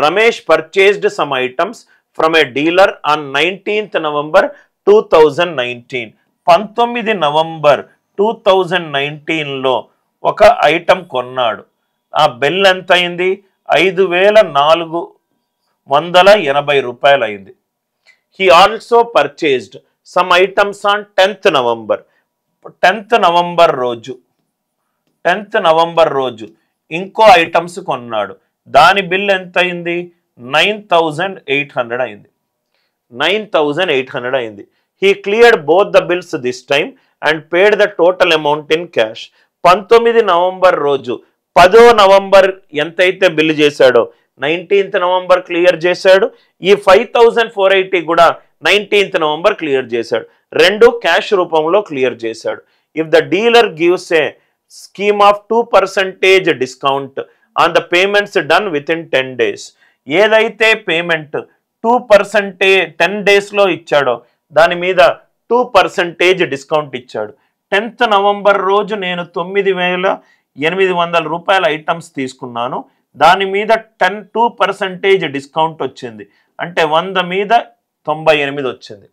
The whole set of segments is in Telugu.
Ramesh purchased some items from a dealer on 19th November 2019. 19 November 2019లో ఒక ఐటమ్ కొన్నాడు. ఆ బిల్ ఎంత అయింది? 5480 రూపాయలు అయింది. He also purchased some items on 10th November. 10th November రోజు ఇంకో ఐటమ్స్ కొన్నాడు. దాని బిల్ ఎంత అయింది? 9800 అయింది. 9800 అయింది. He cleared both the bills this time and paid the total amount in cash. 19 November రోజు 10వ నవంబర్ ఎంతైతే బిల్ చేశాడో 19th నవంబర్ క్లియర్ చేశాడు. ఈ 5480 కూడా 19th నవంబర్ క్లియర్ చేశాడు. రెండు క్యాష్ రూపంలో క్లియర్ చేశాడు. If the dealer gives a scheme of 2% discount on the payments done with in 10 days, ఏదైతే పేమెంట్ 2% 10 daysలో ఇచ్చాడో దాని మీద 2% డిస్కౌంట్ ఇచ్చాడు. 10th నవంబర్ రోజు నేను 9800 రూపాయల ఐటమ్స్ తీసుకున్నాను. దాని మీద 2% డిస్కౌంట్ వచ్చింది. అంటే 100 మీద 98 వచ్చింది.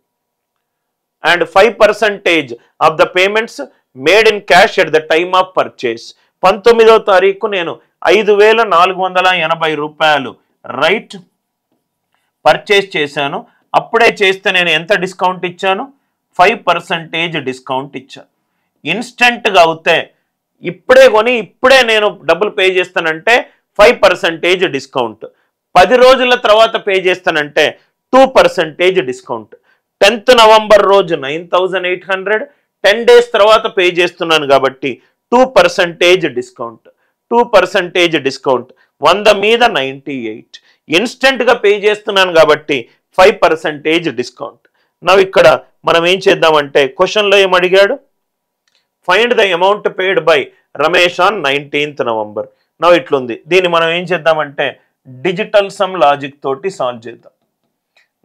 And 5% of the payments made in cash at the time of purchase. 19వ తారీఖు నేను 5480 రూపాయలు రైట్ పర్చేస్ చేశాను. అప్పుడే చేస్తే నేను ఎంత డిస్కౌంట్ ఇచ్చాను? 5% డిస్కౌంట్ ఇచ్చాను. ఇన్స్టెంట్గా అవుతే ఇప్పుడే కొని ఇప్పుడే నేను డబ్బులు పే చేస్తానంటే 5% డిస్కౌంట్. 10 రోజుల తర్వాత పే చేస్తానంటే 2% డిస్కౌంట్. 10th నవంబర్ రోజు 9800, 10 days తర్వాత పే చేస్తున్నాను కాబట్టి 2% డిస్కౌంట్. 2% డిస్కౌంట్ 100 మీద 98. ఇన్స్టెంట్గా పే చేస్తున్నాను కాబట్టి 5% డిస్కౌంట్. నవ్వు ఇక్కడ మనం ఏం చేద్దామంటే క్వశ్చన్లో ఏం అడిగాడు? Find the amount paid by Ramesh on 19th November. నవ్వు ఇట్లుంది. దీన్ని మనం ఏం చేద్దామంటే డిజిటల్ సమ్ లాజిక్ తోటి సాల్వ్ చేద్దాం.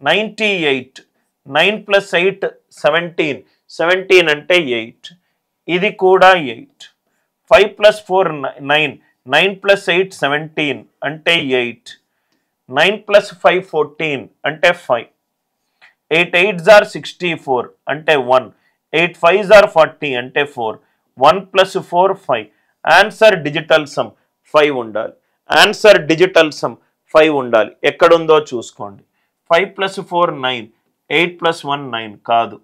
98, 9 + 8 17, 17 అంటే 8, ఇది కూడా 8. 5 + 4 9, 9 + 8 17 అంటే 8. 9 + 5 14 అంటే 5. 8 8s are 64 అంటే 1. 8 5s are 40 అంటే 4. 1 + 4 5. ఆన్సర్ డిజిటల్ సమ్ 5 ఉండాలి. ఆన్సర్ డిజిటల్ సమ్ 5 ఉండాలి. ఎక్కడుందో చూసుకోండి. 5 + 4 9, 8 + 1 9 కాదు.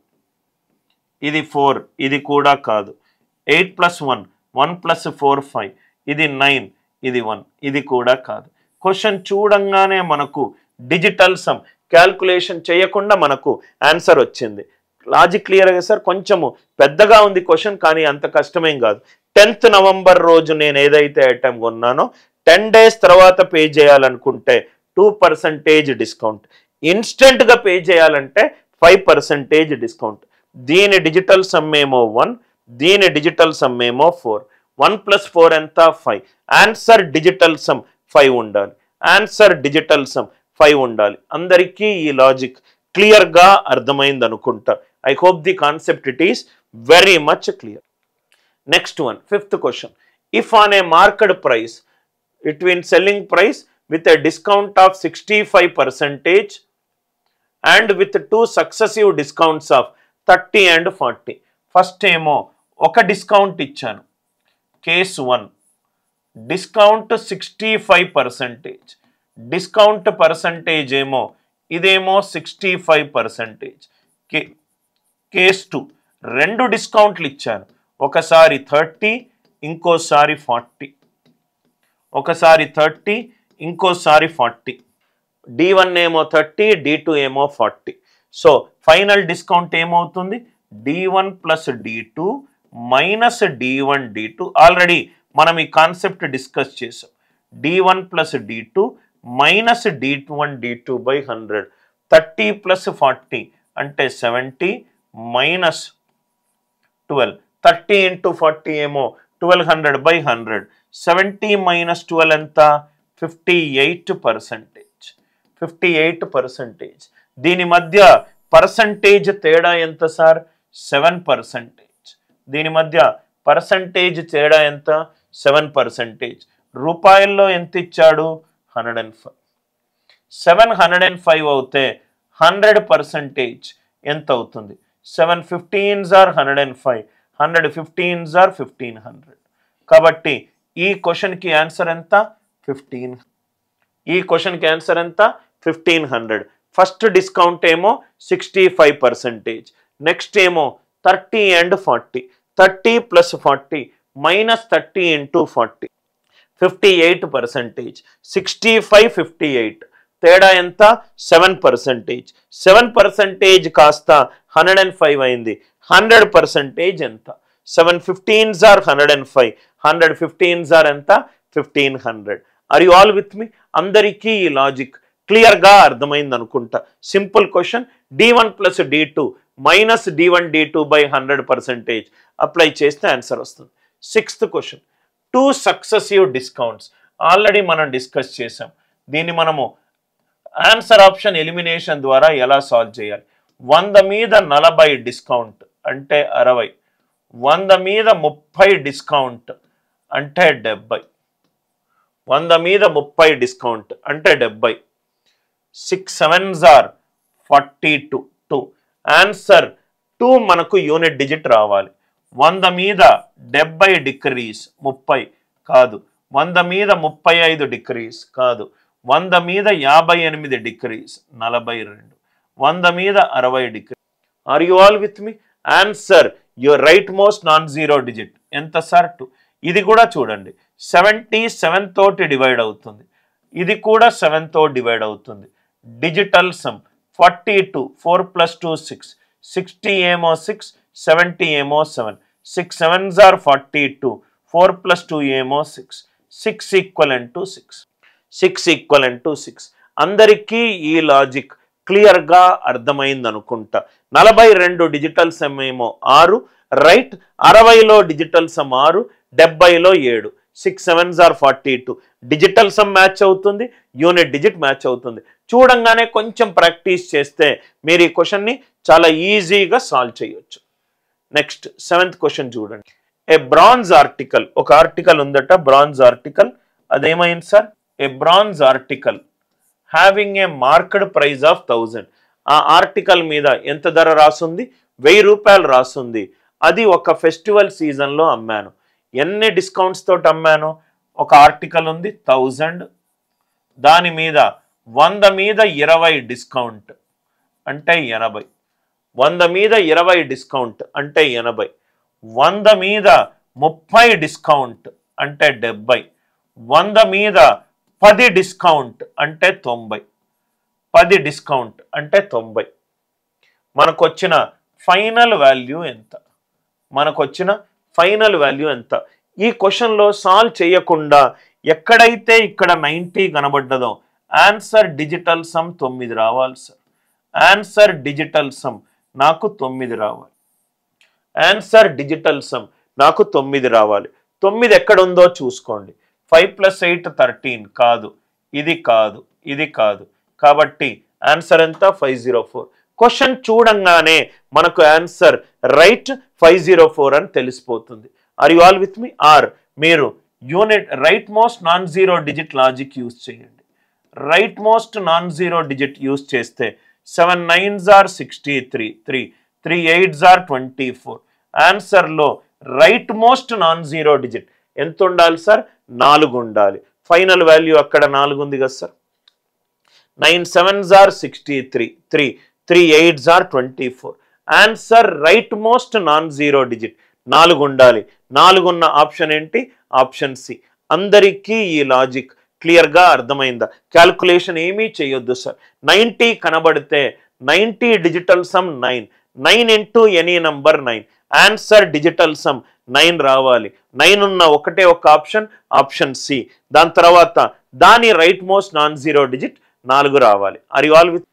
ఇది 4, ఇది కూడా కాదు. 8 + 1, 1 + 4 5, ఇది 9, ఇది 1, ఇది కూడా కాదు. క్వశ్చన్ చూడంగానే మనకు డిజిటల్ సమ్ క్యాల్కులేషన్ చేయకుండా మనకు ఆన్సర్ వచ్చింది. లాజిక్ క్లియర్గా సార్? కొంచెము పెద్దగా ఉంది క్వశ్చన్, కానీ అంత కష్టమేం కాదు. 10th నవంబర్ రోజు నేను ఏదైతే ఐటమ్ కొన్నానో 10 days తర్వాత పే చేయాలనుకుంటే 2% డిస్కౌంట్. ఇన్స్టెంట్గా పే చేయాలంటే 5% డిస్కౌంట్. దీని డిజిటల్ సమ్ ఏమో 1, దీని డిజిటల్ సమ్ ఏమో 4. 1 + 4 ఎంత? 5. ఆన్సర్ డిజిటల్ సమ్ 5 ఉండాలి. ఆన్సర్ డిజిటల్ సమ్ 5 ఉండాలి. అందరికీ ఈ లాజిక్ క్లియర్గా అర్థమైంది అనుకుంటా. I hope the concept it is very much clear. Next one, 5th question. If on a market price between selling price with a discount of 65% and with 2 successive discounts of 30 and 40. First ఏమో ఒక డిస్కౌంట్ ఇచ్చాను. Case 1 discount 65%. డిస్కౌంట్ పర్సంటేజ్ ఏమో ఇదేమో 65%. కేస్ 2 రెండు డిస్కౌంట్లు ఇచ్చాను. ఒకసారి 30, ఇంకోసారి 40. ఒకసారి 30, ఇంకోసారి 40. D1 ఏమో 30, D2 ఏమో 40. సో ఫైనల్ డిస్కౌంట్ ఏమవుతుంది? D1 + D2 - D1 D2. Already మనం ఈ కాన్సెప్ట్ డిస్కస్ చేసాం. D1 + D2 - D1 D2 / 100. 30 + 40 అంటే 70 - 12. 30 × 40 ఏమో 1200 / 100. 70 - 12 ఎంత? 58%. 58%. దీని మధ్య పర్సంటేజ్ తేడా ఎంత సార్? 7%. దీని మధ్య పర్సంటేజ్ తేడా ఎంత? 7%. రూపాయల్లో ఎంత ఇచ్చాడు? 105. 705 అవుతే 100% ఎంత అవుతుంది? 7 15s are 105, 100 15s are 1500. కాబట్టి ఈ క్వశ్చన్కి ఆన్సర్ ఎంత? 15. ఈ క్వశ్చన్కి ఆన్సర్ ఎంత? 1500. ఫస్ట్ డిస్కౌంట్ ఏమో 65%, నెక్స్ట్ ఏమో 30 and 40, 30 + 40 -30 × 40, 58%, 65 58, తేడా ఎంత? 7%, 7% కాస్త 105 అయింది, 100% ఎంత? 7 15s are 105, 100 15s are ఎంత? 1500. ఆర్ యు ఆల్ విత్ మీ? అందరికీ ఈ లాజిక్ క్లియర్గా అర్థమైంది అనుకుంటా. Simple question, D1 + D2 - D1 D2 by 100% apply చేస్తే ఆన్సర్ వస్తుంది. 6th question, 2 successive discounts. Already మనం డిస్కస్ చేసాం. దీన్ని మనము ఆన్సర్ ఆప్షన్ ఎలిమినేషన్ ద్వారా ఎలా సాల్వ్ చేయాలి? 100 మీద 40 డిస్కౌంట్ అంటే 60, 100 మీద 30 డిస్కౌంట్ అంటే 70, 100 మీద 30 డిస్కౌంట్ అంటే 70, 6 7s are 42. ఆన్సర్ 2 మనకు యూనిట్ డిజిట్ రావాలి. 100 మీద 70 డిక్రీస్ 30 కాదు, 100 మీద 35 డిక్రీస్ కాదు, 100 మీద 58 డిక్రీస్ 42, 100 మీద 60 degrees. Are you all with me? Answer your right most non zero digit ఎంత సార్? 2. ఇది కూడా చూడండి, 77 తోటి డివైడ్ అవుతుంది, ఇది కూడా 7 తో డివైడ్ అవుతుంది. డిజిటల్ సమ్ 42, 4 + 2 6, 60 ఏమో 6, 70 ఏమో 7, 6 7s are 42, 4 + 2 ఏమో 6, 6 = 6, 6 = 6. అందరికీ ఈ లాజిక్ క్లియర్గా అర్థమైంది అనుకుంటా. 42 డిజిటల్ సమ్ ఏమో 6, రైట్. 60లో డిజిటల్ సమ్ 6, 70లో 7, 6 7s are 42. Digital sum match అవుతుంది, యూనిట్ డిజిట్ మ్యాచ్ అవుతుంది. చూడంగానే కొంచెం ప్రాక్టీస్ చేస్తే మీరు ఈ క్వశ్చన్ని చాలా ఈజీగా సాల్వ్ చేయొచ్చు. నెక్స్ట్ 7th క్వశ్చన్ చూడండి. ఏ బ్రాంజ్ ఆర్టికల్, ఒక ఆర్టికల్ ఉందట, బ్రాంజ్ ఆర్టికల్. అదేమైంది sir? A bronze article having a marked price of 1000. ఆ ఆర్టికల్ మీద ఎంత ధర రాసుంది? 1000 రూపాయలు రాసుంది. అది ఒక ఫెస్టివల్ సీజన్లో అమ్మాను. ఎన్ని డిస్కౌంట్స్ తోటి అమ్మాను? ఒక ఆర్టికల్ ఉంది 1000, దాని మీద 100 మీద 20 డిస్కౌంట్ అంటే 80, 100 మీద 20 డిస్కౌంట్ అంటే 80, 100 మీద 30 డిస్కౌంట్ అంటే 70, 100 మీద 10 డిస్కౌంట్ అంటే 90, 10 డిస్కౌంట్ అంటే 90. మనకు వచ్చిన ఫైనల్ వాల్యూ ఎంత? ఎంత? ఈ క్వశ్చన్లో సాల్వ్ చేయకుండా ఎక్కడైతే ఇక్కడ 90 కనబడ్డదో ఆన్సర్ డిజిటల్ సమ్ 9 రావాలి సార్. ఆన్సర్ డిజిటల్ సమ్ నాకు 9 రావాలి. ఆన్సర్ డిజిటల్ సమ్ నాకు 9 రావాలి. 9 ఎక్కడ ఉందో చూసుకోండి. 5 + 8 13 కాదు, ఇది కాదు, ఇది కాదు. కాబట్టి ఆన్సర్ ఎంత? 504. క్వశ్చన్ చూడంగానే మనకు ఆన్సర్ రైట్ 504 అని తెలిసిపోతుంది. Are you all with me? Or మీరు unit right most non zero digit logic use చేయండి. Right most non zero digit use చేస్తే 7 9s are 63, 3 8s are 24. ఆన్సర్లో right most non zero digit ఎంత ఉండాలి సార్? 4 ఉండాలి. ఫైనల్ వాల్యూ అక్కడ 4 ఉంది కదా sir. 9 7s are 63, 3 8s are 24. Answer right most non zero digit 4 ఉండాలి. 4 ఉన్న ఆప్షన్ ఏంటి? Option c. అందరికీ ఈ లాజిక్ క్లియర్గా అర్థమైందా? క్యాల్కులేషన్ ఏమీ చేయొద్దు సార్. 90 కనబడితే 90 digital sum 9, 9 into any number 9. Answer digital sum 9 రావాలి. 9 ఉన్న ఒకటే ఒక ఆప్షన్, ఆప్షన్ సి. దాని తర్వాత దాని right most non zero digit 4 రావాలి. Are you all with